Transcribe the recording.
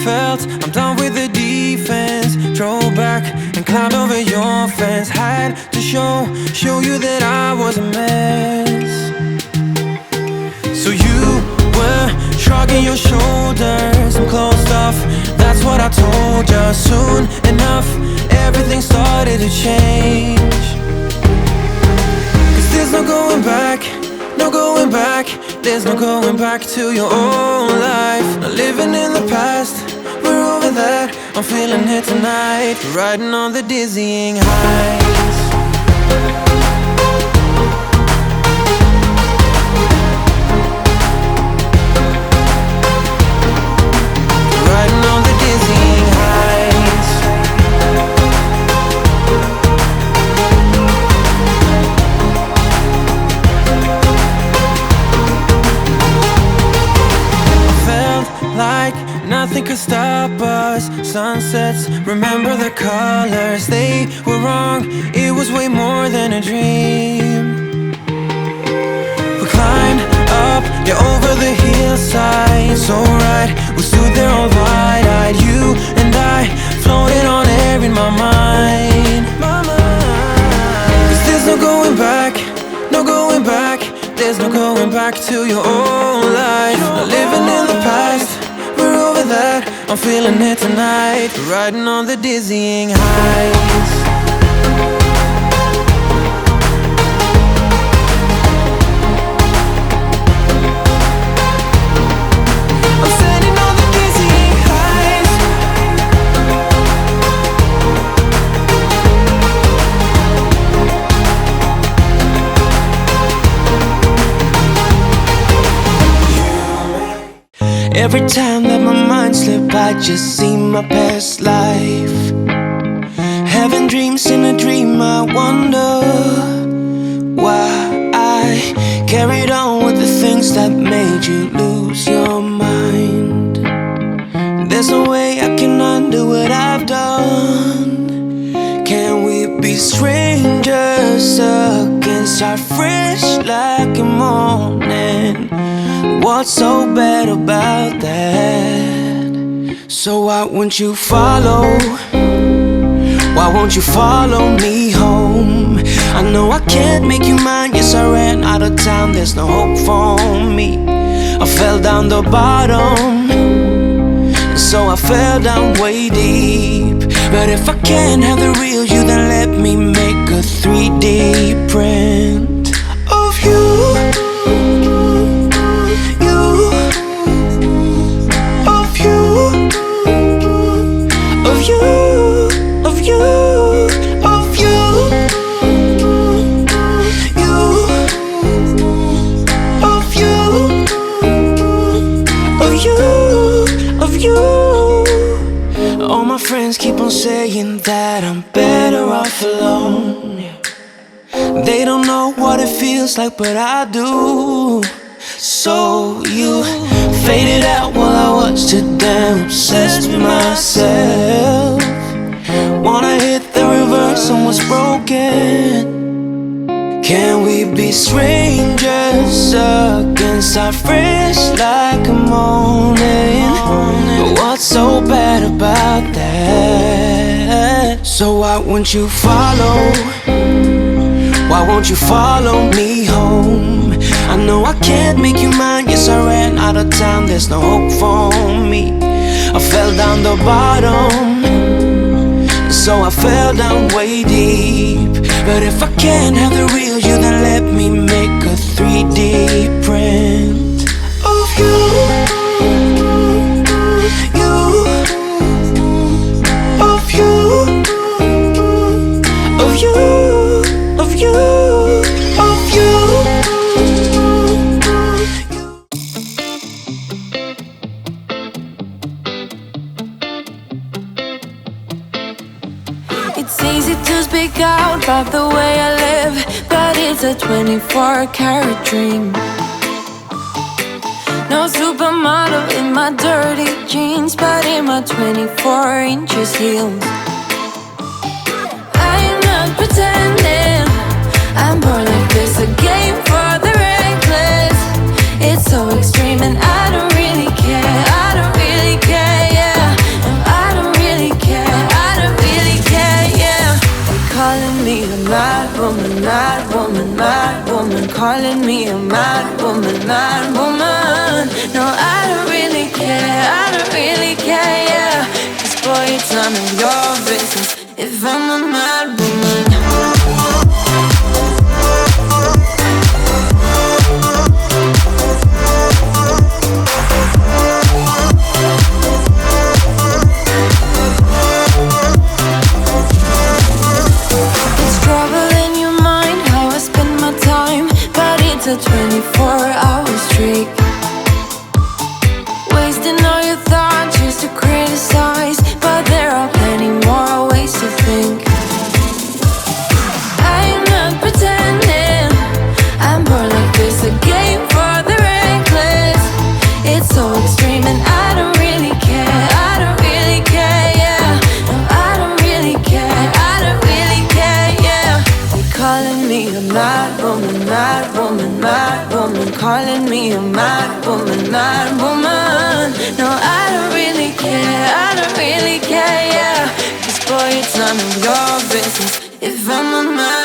felt I'm done with the defense. Drove back and climbed over your fence. Had to show you that I was a mess. So you were shrugging your shoulders and closed off. That's what I told you. Soon enough, everything started to change. 'Cause there's no going back, no going back. There's no going back to your old life. Not living in the past, we're over that. I'm feeling it tonight, riding on the dizzying heights. Riding on the dizzying heights. Felt like nothing could stop us. Sunsets, remember the colors. They were wrong, it was way more than a dream. We climbed up, yeah, over the hillside. So right, we stood there all wide-eyed. You and I floated on air in my mind. 'Cause there's no going back, no going back. There's no going back to your old life. Not living in the past, we're over that. I'm feeling it tonight, riding on the dizzying heights. I'm standing on the dizzying heights. Every time that my mind slip, I just see my past life. Having dreams in a dream, I wonder why I carried on with the things that made you lose your mind. There's no way I can undo what I've done. Can we be strangers again? Start fresh like a morning. What's so bad about that? So why won't you follow? Why won't you follow me home? I know I can't make you mine. Yes, I ran out of town. There's no hope for me. I fell down the bottom, so I fell down way deep. But if I can't have the real you, then let me make a 3D print of you. Keep on saying that I'm better off alone. They don't know what it feels like, but I do. So you faded out while I was too damn obsessed with myself. Wanna hit the reverse on what's broken. Can we be strangers again? Start fresh like a morning. But what's so bad about that? So why won't you follow? Why won't you follow me home? I know I can't make you mine. Yes, I ran out of town. There's no hope for me. I fell down the bottom, so I fell down way deep. But if I can't have the real you, then let me make a 3D print of you. It's easy to speak out about the way I live, but it's a 24-karat dream. No supermodel in my dirty jeans, but in my 24 inches heels. I am not pretending, I'm born like this, a game for the reckless. It's so extreme and I don't really care, I don't really care, yeah. woman, mad woman, mad woman, calling me a mad woman, mad woman. No, I don't really care, I don't really care, yeah. 'Cause boy, it's none of your business if I'm a mad woman. It's a 24-hour streak, wasting all your thoughts just to criticize, but there are plenty more ways to think. I'm not pretending, I'm more like this, a game for the reckless. It's so extreme and I don't really care, I don't really care, yeah. No, I don't really care, I don't really care, yeah. You're calling me a mad woman, mad woman, mad woman, calling me a mad woman, mad woman. No, I don't really care, I don't really care, yeah. 'Cause boy, it's none of your business if I'm a mad